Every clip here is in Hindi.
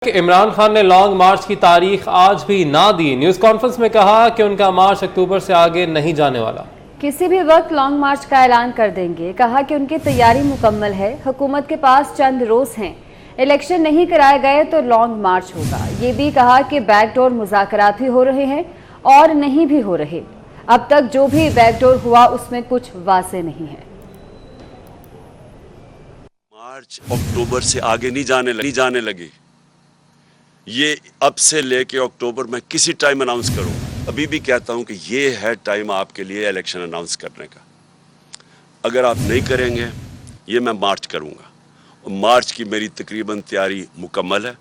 इमरान खान ने लॉन्ग मार्च की तारीख आज भी ना दी। न्यूज कॉन्फ्रेंस में कहा कि उनका मार्च अक्टूबर से आगे नहीं जाने वाला। किसी भी वक्त लॉन्ग मार्च का ऐलान कर देंगे। कहा कि उनकी तैयारी मुकम्मल है, हुकूमत के पास चंद रोज हैं, इलेक्शन नहीं कराए गए तो लॉन्ग मार्च होगा। ये भी कहा कि बैकडोर मुज़ाकरात भी हो रहे हैं और नहीं भी हो रहे। अब तक जो भी बैकडोर हुआ उसमें कुछ वाज़ेह नहीं है। मार्च अक्टूबर से आगे नहीं जाने लगी। ये अब से लेके अक्टूबर में किसी टाइम अनाउंस करूं। अभी भी कहता हूं कि ये है टाइम आपके लिए इलेक्शन अनाउंस करने का। अगर आप नहीं करेंगे ये मैं मार्च करूंगा और मार्च की मेरी तकरीबन तैयारी मुकम्मल है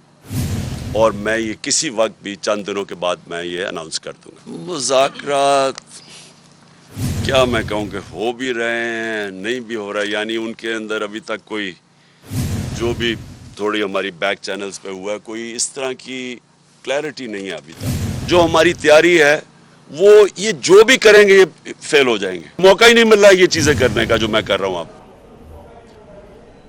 और मैं ये किसी वक्त भी चंद दिनों के बाद मैं ये अनाउंस कर दूंगा। मुज़ाकरात क्या मैं कहूँ कि हो भी रहे हैं, नहीं भी हो रहा है, यानी उनके अंदर अभी तक कोई जो भी थोड़ी हमारी बैक चैनल्स पे हुआ है, कोई इस तरह की क्लैरिटी नहीं है अभी तक। जो हमारी तैयारी है वो ये जो भी करेंगे ये फेल हो जाएंगे। मौका ही नहीं मिल रहा है ये चीजें करने का जो मैं कर रहा हूँ। आप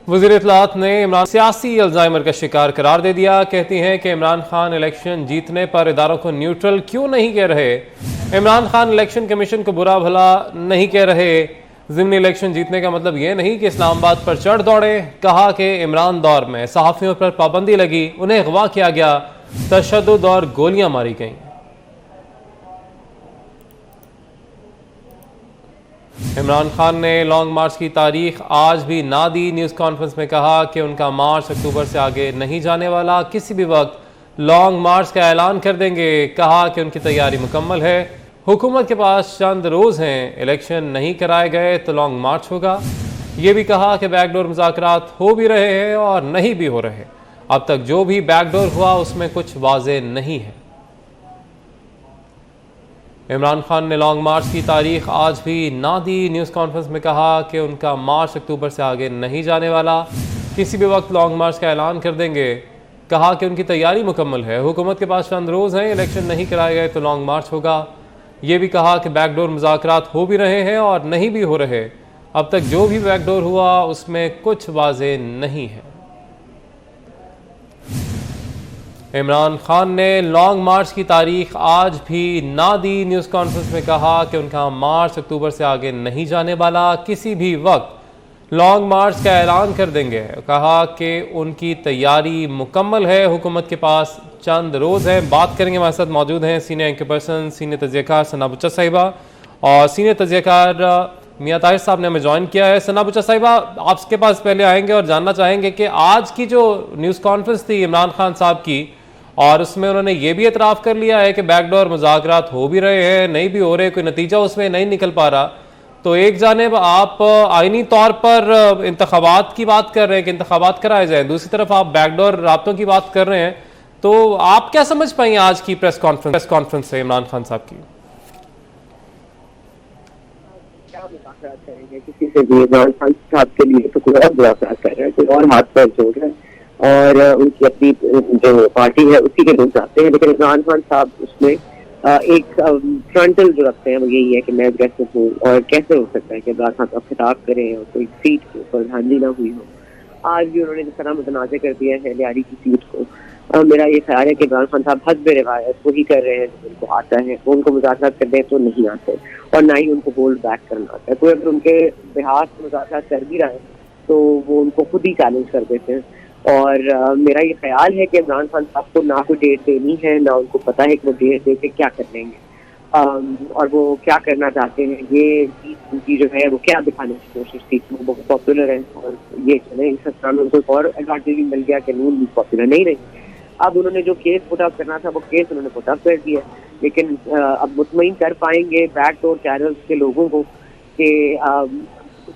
वज़ीर इत्तलाआत ने इमरान सियासी अल्जाइमर का शिकार करार दे दिया। कहती हैं कि इमरान खान इलेक्शन जीतने पर इदारों को न्यूट्रल क्यों नहीं कह रहे। इमरान खान इलेक्शन कमीशन को बुरा भला नहीं कह रहे। ज़िमनी इलेक्शन जीतने का मतलब ये नहीं कि इस्लामाबाद पर चढ़ दौड़े। कहा कि इमरान दौर में सहाफ़ियों पर पाबंदी लगी, उन्हें अगवा किया गया, तशद्दुद और गोलियां मारी गईं। इमरान खान ने लॉन्ग मार्च की तारीख आज भी ना दी। न्यूज़ कॉन्फ्रेंस में कहा कि उनका मार्च अक्टूबर से आगे नहीं जाने वाला, किसी भी वक्त लॉन्ग मार्च का ऐलान कर देंगे। कहा कि उनकी तैयारी मुकम्मल है, हुकूमत के पास चंद रोज़ हैं, इलेक्शन नहीं कराए गए तो लॉन्ग मार्च होगा। ये भी कहा कि बैकडोर मुज़ाकरात हो भी रहे हैं और नहीं भी हो रहे। अब तक जो भी बैकडोर हुआ उसमें कुछ वाज़ेह नहीं है। इमरान खान ने लॉन्ग मार्च की तारीख आज भी ना दी। न्यूज़ कॉन्फ्रेंस में कहा कि उनका मार्च अक्टूबर से आगे नहीं जाने वाला, किसी भी वक्त लॉन्ग मार्च का ऐलान कर देंगे। कहा कि उनकी तैयारी मुकम्मल है, हुकूमत के पास चंद रोज़ हैं, इलेक्शन नहीं कराए गए तो लॉन्ग मार्च होगा। ये भी कहा कि बैकडोर मुज़ाकरात हो भी रहे हैं और नहीं भी हो रहे। अब तक जो भी बैकडोर हुआ उसमें कुछ वाज़ेह नहीं है। इमरान खान ने लॉन्ग मार्च की तारीख आज भी ना दी। न्यूज़ कॉन्फ्रेंस में कहा कि उनका मार्च अक्टूबर से आगे नहीं जाने वाला, किसी भी वक्त लॉन्ग मार्च का ऐलान कर देंगे। कहा कि उनकी तैयारी मुकम्मल है, हुकूमत के पास चंद रोज़ हैं। बात करेंगे, हमारे साथ मौजूद हैं सीनियर एंकर पर्सन, सीनियर तजियाकार सना बुच्चा साहिबा और सीनियर तजियाकार मियां ताहिर साहब ने हमें ज्वाइन किया है। सना बुच्चा साहिबा, आपके पास पहले आएंगे और जानना चाहेंगे कि आज की जो न्यूज़ कॉन्फ्रेंस थी इमरान खान साहब की, और उसमें उन्होंने ये भी एतराफ़ कर लिया है कि बैकडोर मुज़ाकरात हो भी रहे हैं, नहीं भी हो रहे, कोई नतीजा उसमें नहीं निकल पा रहा। तो एक जानिब आप आईनी तौर पर इंतखाबात की बात कर रहे हैं कि इंतखाबात कराए जाएं, दूसरी तरफ आप बैकडोर राब्तों की बात कर रहे हैं। तो आप क्या समझ पाएंगे आज की प्रेस कॉन्फ्रेंस से इमरान खान साहब की? क्या मुज़ाकरात करेंगे किसी से भी? इमरान खान साहब के लिए तो कोई और मुज़ाकरात कर रहे हैं, कोई और हाथ पैर जोड़ रहे हैं और उनकी अपनी जो पार्टी है उसी के लोग जाते हैं। लेकिन इमरान खान साहब उसमें एक फ्रंटल जो रखते हैं वो यही है कि मैं अग्रेसिव हूँ। और कैसे हो सकता है कि इमरान खान साहब खिताब करें और कोई सीट के ऊपर धांधली ना हुई हो। आज भी उन्होंने जिस तरह मुतनाज़ कर दिया है लियारी की सीट को, मेरा ये ख्याल है कि इमरान खान साहब हद रिवायत वही कर रहे हैं जो उनको आता है। वो उनको मुज़ाकरात कर दें तो नहीं आते और ना ही उनको होल्ड बैक करना आता है। कोई अगर उनके लिहाज से मुज़ाकरात कर भी रहा है तो वो उनको खुद ही चैलेंज कर देते हैं। और मेरा ये ख्याल है कि इमरान खान साहब को ना कोई डेट देनी है, ना उनको पता है कि वो डेट दे के क्या कर लेंगे और वो क्या करना चाहते हैं। ये उनकी जो है वो क्या दिखाने की कोशिश थी, वो बहुत पॉपुलर है और ये चले इस सत्र में उनको और एडवांटेज भी मिल गया कि नून भी पॉपुलर नहीं रही। अब उन्होंने जो केस पुट अप करना था वो केस उन्होंने पुट अप कर दिया, लेकिन अब मुतमईन कर पाएंगे बैकडोर चैनल्स के लोगों को कि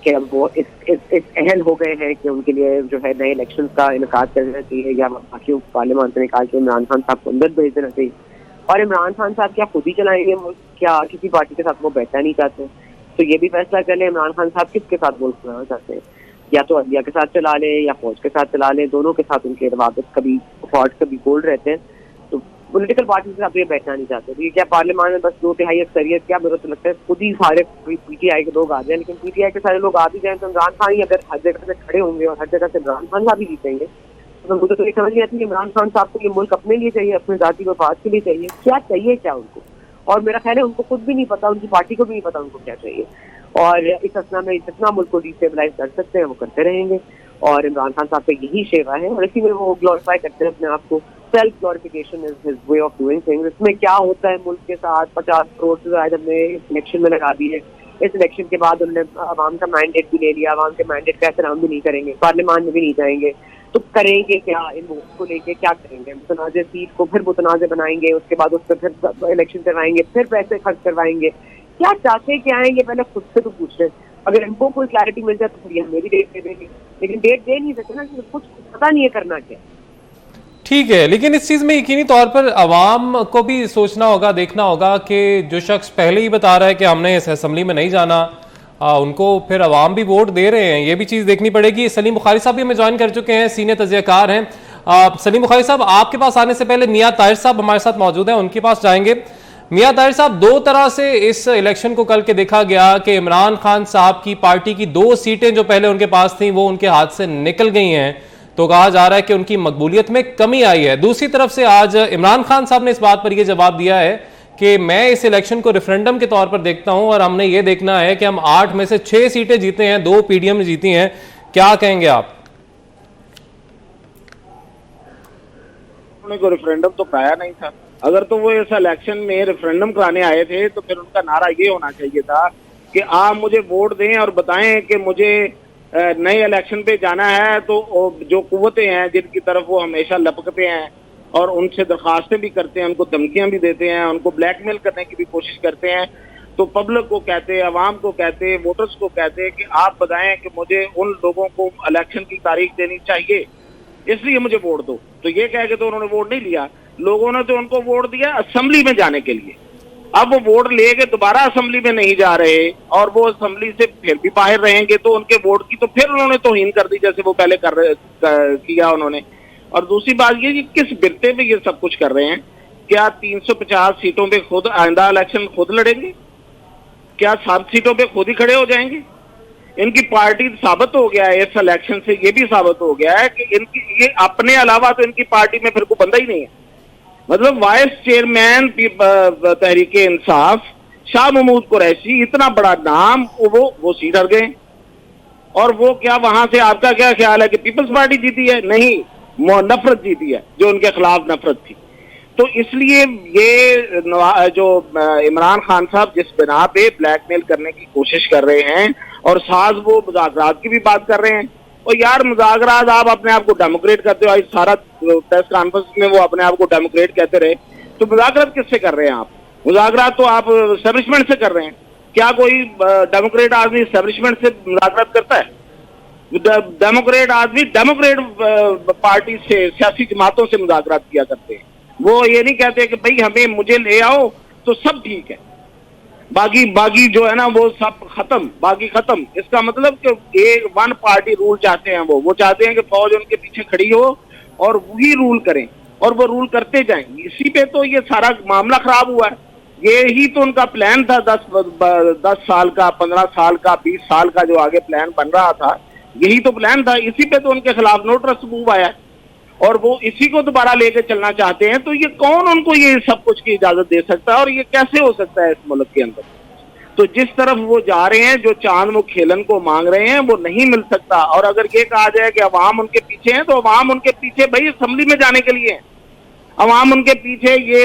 अब वो इस अहल हो गए हैं कि उनके लिए जो है नए इलेक्शन का इनकाद करना चाहिए या बाकी पार्लियामान से निकाल के इमरान खान साहब को अंदर भेज देना चाहिए। और इमरान खान साहब क्या खुद ही चलाएंगे, क्या किसी पार्टी के साथ वो बैठना नहीं चाहते? तो ये भी फैसला कर ले इमरान खान साहब किसके साथ मुल्क चलाना चाहते हैं, या तो अदलिया के साथ चला ले या फौज के साथ चला ले। दोनों के साथ उनके रवाबित कभी फौज कभी गोल्ड रहते हैं, तो पॉलिटिकल पार्टी के साथ ये बैठना नहीं चाहते। तो ये क्या पार्लियामान में बस 2/3 अक्सरियत, क्या मेरे तो लगता है खुद ही सारे पीटीआई के लोग आ जाए। लेकिन पीटीआई के सारे लोग आ भी जाए तो इमरान खान ही अगर हर जगह से खड़े होंगे और हर जगह से इमरान खान साहब ही जीतेंगे तो मुझे तो ये समझ नहीं आती इमरान खान साहब को ये मुल्क अपने लिए चाहिए, अपने जाति मफाद के लिए चाहिए, क्या चाहिए क्या उनको। और मेरा ख्याल है उनको खुद भी नहीं पता, उनकी पार्टी को भी नहीं पता उनको क्या चाहिए। और इस असना में जितना मुल्क को डिस्टेबलाइज कर सकते हैं वो करते रहेंगे। और इमरान खान साहब का यही सेवा है और इसी में वो ग्लोरीफाई करते हैं अपने आप को। Self glorification is his way of doing things. इसमें क्या होता है मुल्क के साथ 50 करोड़ से ज्यादा हमने इस इलेक्शन में लगा दी है। इस इलेक्शन के बाद उन्होंने आवाम का मैंडेट भी ले लिया, आवाम के मैंडेट का एहतराम भी नहीं करेंगे, पार्लियामान में भी नहीं जाएंगे, तो करेंगे क्या? इन वोट को लेके क्या करेंगे? मुतनाज़ सीट को फिर मुतनाज़ बनाएंगे, उसके बाद उस पर फिर इलेक्शन करवाएंगे, फिर पैसे खर्च करवाएंगे। क्या चाहते क्या आएंगे पहले खुद से तो पूछ रहे। अगर इनको कोई क्लैरिटी मिल जाए तो फिर हम मेरी डेट दे देंगे, लेकिन डेट दे नहीं सकते ना, कुछ पता नहीं है करना क्या। ठीक है, लेकिन इस चीज में यकीनी तौर पर अवाम को भी सोचना होगा, देखना होगा कि जो शख्स पहले ही बता रहा है कि हमने इस असेंबली में नहीं जाना, उनको फिर अवाम भी वोट दे रहे हैं, ये भी चीज़ देखनी पड़ेगी। सलीम बुखारी साहब भी हमें ज्वाइन कर चुके हैं, सीनियर तजज़ियाकार हैं। सलीम बुखारी साहब, आपके पास आने से पहले मियां ताहिर साहब हमारे साथ मौजूद हैं, उनके पास जाएंगे। मियां ताहिर साहब, दो तरह से इस इलेक्शन को कल के देखा गया कि इमरान खान साहब की पार्टी की 2 सीटें जो पहले उनके पास थी वो उनके हाथ से निकल गई हैं, तो कहा जा रहा है कि उनकी मकबूलियत में कमी आई है। दूसरी तरफ से आज इमरान खान साहब ने इस बात पर यह जवाब दिया है कि मैं इस इलेक्शन को रेफरेंडम के तौर पर देखता हूं और हमने ये देखना है कि हम 8 में से 6 सीटें जीते हैं, 2 पीडीएम जीती हैं। क्या कहेंगे आप? उन्होंने को रेफरेंडम तो कराया नहीं था। अगर तो वो इस इलेक्शन में रेफरेंडम कराने आए थे तो फिर उनका नारा ये होना चाहिए था कि आप मुझे वोट दें और बताएं कि मुझे नए इलेक्शन पे जाना है। तो जो कुव्वतें हैं जिनकी तरफ वो हमेशा लपकते हैं और उनसे दरखास्तें भी करते हैं, उनको धमकियां भी देते हैं, उनको ब्लैकमेल करने की भी कोशिश करते हैं, तो पब्लिक को कहते हैं, अवाम को कहते हैं, वोटर्स को कहते हैं कि आप बताएं कि मुझे उन लोगों को इलेक्शन की तारीख देनी चाहिए, इसलिए मुझे वोट दो। तो ये कह के तो उन्होंने वोट नहीं लिया। लोगों ने तो उनको वोट दिया असेंबली में जाने के लिए। अब वो वोट लेके दोबारा असेंबली में नहीं जा रहे और वो असेंबली से फिर भी बाहर रहेंगे, तो उनके वोट की तो फिर उन्होंने तौहीन कर दी जैसे वो पहले किया उन्होंने। और दूसरी बात ये कि किस बिरते में ये सब कुछ कर रहे हैं। क्या 350 सीटों पे खुद आइंदा इलेक्शन खुद लड़ेंगे? क्या 7 सीटों पे खुद ही खड़े हो जाएंगे? इनकी पार्टी साबित हो गया है इस इलेक्शन से, ये भी साबित हो गया है कि इनकी ये अपने अलावा तो इनकी पार्टी में फिर कोई बंदा ही नहीं है। मतलब वाइस चेयरमैन तहरीके इंसाफ शाह महमूद कुरैशी, इतना बड़ा नाम, वो सीट हट गए। और वो क्या वहां से आपका क्या ख्याल है कि पीपल्स पार्टी जीती है? नहीं, नफरत जीती है, जो उनके खिलाफ नफरत थी। तो इसलिए ये जो इमरान खान साहब जिस बिना पे ब्लैकमेल करने की कोशिश कर रहे हैं और साथ वो मुज़ाकरात की भी बात कर रहे हैं। और यार मुज़ाकरात, आप अपने आप को डेमोक्रेट करते हो। आज सारा प्रेस कॉन्फ्रेंस में वो अपने आप को डेमोक्रेट कहते रहे, तो मुज़ाकरात किससे कर रहे हैं आप? मुज़ाकरात तो आप एस्टेब्लिशमेंट से कर रहे हैं। क्या कोई डेमोक्रेट आदमी एस्टेब्लिशमेंट से मुज़ाकरात करता है? डेमोक्रेट आदमी डेमोक्रेट पार्टी से, सियासी जमातों से मुज़ाकरात किया करते हैं। वो ये नहीं कहते कि भाई हमें मुझे ले आओ तो सब ठीक है, बाकी जो है ना वो सब खत्म, बाकी खत्म। इसका मतलब कि एक 1 पार्टी रूल चाहते हैं। वो चाहते हैं कि फौज उनके पीछे खड़ी हो और वही रूल करें और वो रूल करते जाएं। इसी पे तो ये सारा मामला खराब हुआ है। ये ही तो उनका प्लान था 10 साल का, 15 साल का, 20 साल का जो आगे प्लान बन रहा था, यही तो प्लान था। इसी पे तो उनके खिलाफ नो ट्रस्ट मूव आया और वो इसी को दोबारा लेकर चलना चाहते हैं। तो ये कौन उनको ये सब कुछ की इजाजत दे सकता है और ये कैसे हो सकता है इस मुल्क के अंदर? तो जिस तरफ वो जा रहे हैं, जो चांद वो खेलन को मांग रहे हैं, वो नहीं मिल सकता। और अगर ये कहा जाए कि अवाम उनके पीछे है, तो अवाम उनके पीछे भाई असेंबली में जाने के लिए है। अवाम उनके पीछे ये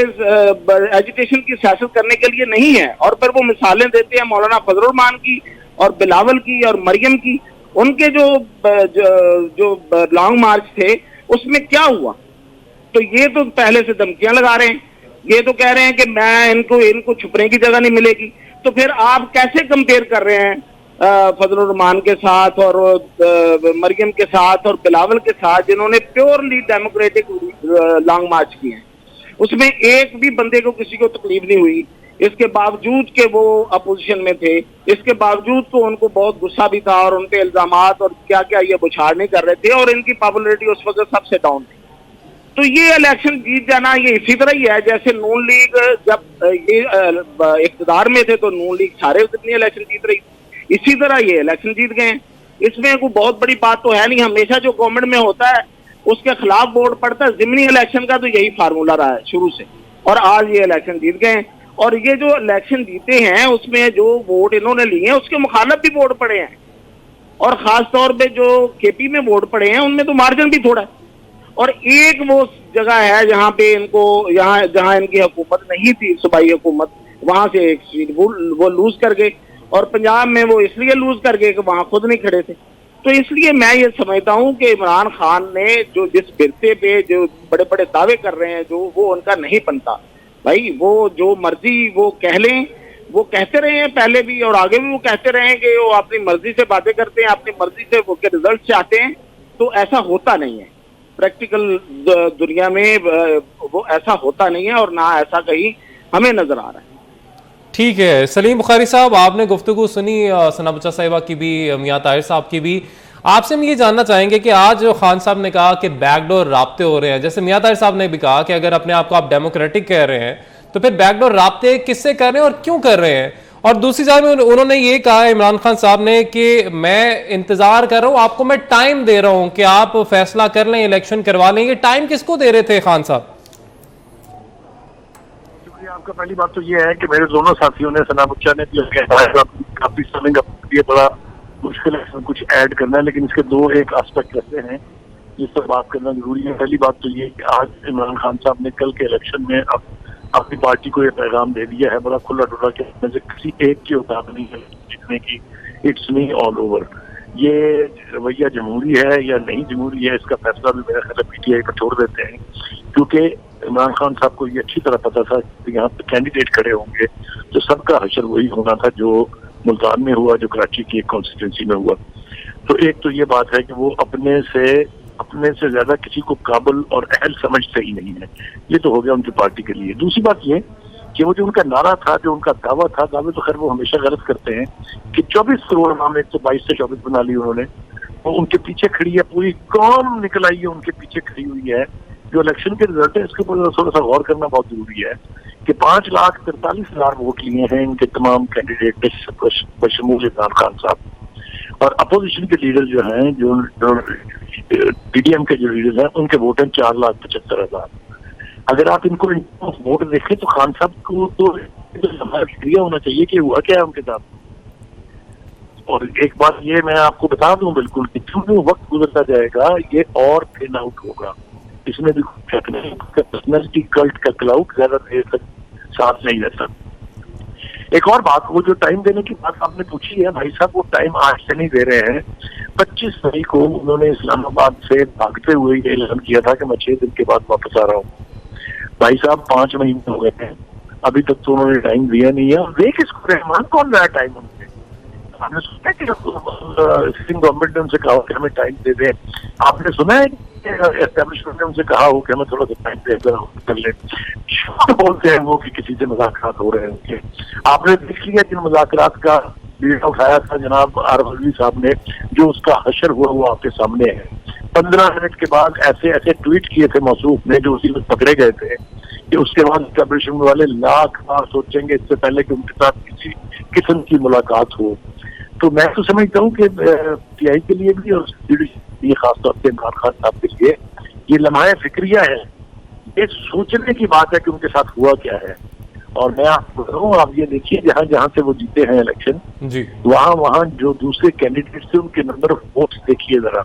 एजुटेशन की सियासत करने के लिए नहीं है। और फिर वो मिसालें देते हैं मौलाना फजल रहमान की और बिलावल की और मरियम की। उनके जो लॉन्ग मार्च थे उसमें क्या हुआ? तो ये तो पहले से धमकियां लगा रहे हैं। ये तो कह रहे हैं कि मैं इनको छुपने की जगह नहीं मिलेगी। तो फिर आप कैसे कंपेयर कर रहे हैं फजल रहमान के साथ और मरियम के साथ और बिलावल के साथ, जिन्होंने प्योरली डेमोक्रेटिक लॉन्ग मार्च किए हैं? उसमें एक भी बंदे को किसी को तकलीफ नहीं हुई, इसके बावजूद के वो अपोजिशन में थे, इसके बावजूद तो उनको बहुत गुस्सा भी था और उनके इल्जामात और क्या क्या ये बुछाड़ने कर रहे थे और इनकी पॉपुलैरिटी उस वक्त सबसे डाउन थी। तो ये इलेक्शन जीत जाना ये इसी तरह ही है जैसे नून लीग जब ये इख्तिदार में थे तो नून लीग सारे जितनी इलेक्शन जीत रही, इसी तरह ये इलेक्शन जीत गए हैं। इसमें कोई बहुत बड़ी बात तो है नहीं। हमेशा जो गवर्नमेंट में होता है उसके खिलाफ वोट पड़ता है। जिमनी इलेक्शन का तो यही फार्मूला रहा है शुरू से, और आज ये इलेक्शन जीत गए। और ये जो इलेक्शन जीते हैं उसमें जो वोट इन्होंने लिए हैं उसके मुखालिफ भी वोट पड़े हैं, और खास तौर पे जो केपी में वोट पड़े हैं उनमें तो मार्जिन भी थोड़ा है। और एक वो जगह है जहाँ पे इनको जहाँ इनकी हुकूमत नहीं थी, सूबाई हुकूमत, वहां से एक सीट वो लूज कर गए, और पंजाब में वो इसलिए लूज कर गए कि वहां खुद नहीं खड़े थे। तो इसलिए मैं ये समझता हूँ कि इमरान खान ने जो जिस बिरसे पे जो बड़े बड़े दावे कर रहे हैं, जो वो उनका नहीं बनता भाई। वो जो मर्जी वो कह लें, वो कहते रहे हैं पहले भी और आगे भी वो कहते रहे हैं कि वो अपनी मर्जी से बातें करते हैं, अपनी मर्जी से वो के रिजल्ट चाहते हैं। तो ऐसा होता नहीं है प्रैक्टिकल दुनिया में, वो ऐसा होता नहीं है, और ना ऐसा कहीं हमें नजर आ रहा है। ठीक है सलीम बुखारी साहब, आपने गुफ्तगू सुनी सना बच्चा साहिबा की भी, मियां ताहिर साहब की भी। आपसे हम ये जानना चाहेंगे कि आज जो खान साहब ने कहा कि बैकडोर राब्ते हो रहे हैं, जैसे मियां ताहिर साहब ने भी कहा कि अगर अपने आप को आप डेमोक्रेटिक कह रहे हैं तो फिर बैकडोर राब्ते किससे कर रहे हैं और क्यों कर रहे हैं? और दूसरी जानब में उन्होंने ये कहा इमरान खान साहब ने कि मैं इंतजार कर रहा हूं, आपको मैं टाइम दे रहा हूं कि आप फैसला कर लें, इलेक्शन करवा लें। ये टाइम किसको दे रहे थे खान साहब? आपका पहली बात तो ये है कि मेरे दोनों साथियों ने, सना बच्चा ने भी काफी समय का ये बड़ा मुश्किल है कुछ ऐड करना है, लेकिन इसके दो एक एस्पेक्ट ऐसे हैं जिस पर बात करना जरूरी है। पहली बात तो ये कि आज इमरान खान साहब ने कल के इलेक्शन में अपनी पार्टी को ये पैगाम दे दिया है बड़ा खुला डुला के में से किसी एक की औकात नहीं है जीतने की, इट्स मी ऑल ओवर। ये रवैया जमहूरी है या नहीं जमहूरी है, इसका फैसला भी मेरा ख्याल पीटीआई पर छोड़ देते हैं, क्योंकि इमरान खान साहब को ये अच्छी तरह पता था कि यहाँ पे कैंडिडेट खड़े होंगे तो सबका हशर वही होना था जो मुल्तान में हुआ, जो कराची की एक कॉन्स्टिट्यूंसी में हुआ। तो एक तो ये बात है कि वो अपने से ज्यादा किसी को काबिल और अहल समझते ही नहीं है। ये तो हो गया उनकी पार्टी के लिए। दूसरी बात ये कि वो जो उनका नारा था, जो उनका दावा था, दावे तो खैर वो हमेशा गलत करते हैं कि 24 करोड़ नाम 122 से 24 बना ली उन्होंने, वो उनके पीछे खड़ी है, पूरी कौम निकल आई है उनके पीछे खड़ी हुई है। जो इलेक्शन के रिजल्ट है इसके ऊपर थोड़ा सा गौर करना बहुत जरूरी है कि 5,43,000 वोट लिए हैं इनके तमाम कैंडिडेट बशमूल इमरान खान साहब, और अपोजिशन के लीडर जो हैं, जो पीडीएम के जो लीडर हैं, उनके वोट हैं 4,75,000। अगर आप इनको वोट देखें तो खान साहब को तो क्लियर होना चाहिए कि हुआ क्या है उनके साथ। और एक बात ये मैं आपको बता दूं बिल्कुल कि क्यों वक्त गुजरता जाएगा ये और थिन आउट होगा, इसमें भी शक नहीं। पर्सनैलिटी कल्ट का क्लाउड ज्यादा देर तक साथ नहीं रहता। एक और बात, वो जो टाइम देने की बात आपने पूछी है भाई साहब, वो टाइम आज से नहीं दे रहे हैं। 25 मई को उन्होंने इस्लामाबाद से भागते हुए ये ऐलान किया था कि मैं 6 दिन के बाद वापस आ रहा हूँ। भाई साहब 5 महीने हो गए हैं, अभी तक तो उन्होंने टाइम दिया नहीं है। और वे किसको रहमान कौन रहा टाइम उनसे? आपने सुना कि सिटिंग गवर्नमेंट ने उनसे कहा कि हमें टाइम दे दें? आपने सुना है एस्टेब्लिशमेंट ने उनसे कहा हो कि हमें थोड़ा सा टाइम दे कर ले? झूठ बोलते हैं वो कि किसी से मुज़ाकरात हो रहे हैं उनके। आपने देख लिया जिन मुज़ाकरात का बीड़ा उठाया था जनाब आर रज़वी साहब ने, जो उसका हशर हुआ वो आपके सामने है। 15 मिनट के बाद ऐसे ऐसे ट्वीट किए थे मौसूफ ने जो उसी में पकड़े गए थे कि उसके बाद एस्टेब्लिशमेंट वाले लाख बार सोचेंगे इससे पहले कि उनके साथ किसी किस्म की मुलाकात हो। तो मैं तो समझता हूँ कि पीआई के लिए भी और ये खासतौर से इमरान खान साहब के लिए ये लम्हा फिक्रिया है। ये सोचने की बात है कि उनके साथ हुआ क्या है। और मैं आपको बताऊँ, आप ये देखिए जहाँ जहाँ से वो जीते हैं इलेक्शन, वहाँ जो दूसरे कैंडिडेट थे उनके नंबर ऑफ वोट्स देखिए जरा,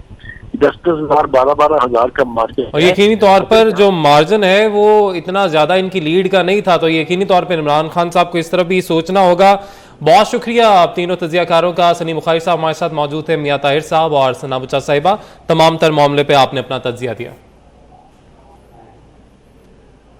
10,000 12,000 का मार्जिन। और यकीनी तौर पर जो मार्जिन है वो इतना ज्यादा इनकी लीड का नहीं था, तो यकीनी तौर पर इमरान खान साहब को इस तरह भी सोचना होगा। बहुत शुक्रिया आप तीनों तजियाकारों का। सलीम बुखारी साहब हमारे साथ मौजूद है, मियां ताहिर साहब और सना बच्चा साहिबा, तमाम तर मामले पे आपने अपना तजिया दिया।